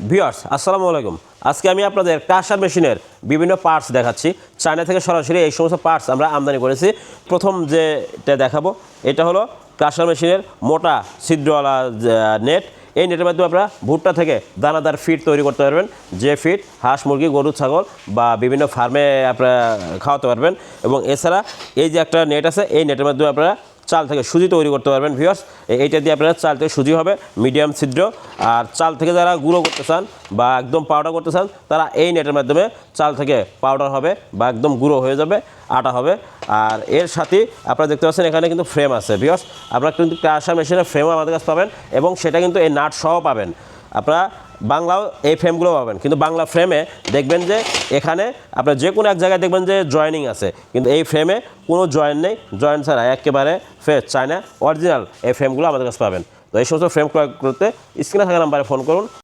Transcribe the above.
Viewers আসসালামু আলাইকুম। আজকে আমি আপনাদের ক্রাশার মেশিনের বিভিন্ন পার্টস দেখাচ্ছি। চায়না থেকে সরাসরি এই সমস্ত পার্টস আমরা আমদানি করেছি। প্রথম যেটা দেখাবো এটা হলো ক্রাশার মেশিনের মোটা ছিদ্রওয়ালা নেট। এই নেটের মাধ্যমে আপনারা ভুট্টা থেকে দানাদার ফিড তৈরি করতে পারবেন, যে ফিড হাঁস মুরগি গরু ছাগল বা বিভিন্ন ফার্মে আপনারা খাওয়াতে পারবেন। এবং এছাড়া এই যে একটা নেট আছে, এই নেটের মাধ্যমে আপনারা চাল থেকে সুজি তৈরি করতে পারবেন। ভিউয়ার্স এইটা দিয়ে আপনারা চাল থেকে সুজি হবে মিডিয়াম ছিদ্র। আর চাল থেকে যারা গুঁড়ো করতে চান বা একদম পাউডার করতে চান, তারা এই নেটের মাধ্যমে চাল থেকে পাউডার হবে বা একদম গুঁড়ো হয়ে যাবে, আটা হবে। আর এর সাথে আপনারা দেখতে পাচ্ছেন এখানে কিন্তু ফ্রেম আছে। ভিউয়ার্স আপনারা কিন্তু ক্রাশার মেশিনের ফ্রেমও আমাদের কাছে পাবেন এবং সেটা কিন্তু এই নাট সহ পাবেন। আপনারা বাংলাও এই ফ্রেমগুলো পাবেন, কিন্তু বাংলা ফ্রেমে দেখবেন যে এখানে আপনার যে কোনো এক জায়গায় দেখবেন যে জয়েনিং আছে, কিন্তু এই ফ্রেমে কোনো জয়েন নেই। জয়েন ছাড়া একেবারে ফ্রেশ চায়না অরিজিনাল এই ফ্রেমগুলো আমাদের কাছে পাবেন। তো এই সমস্ত ফ্রেম ক্রয় করতে স্ক্রিনে থাকা নাম্বারে ফোন করুন।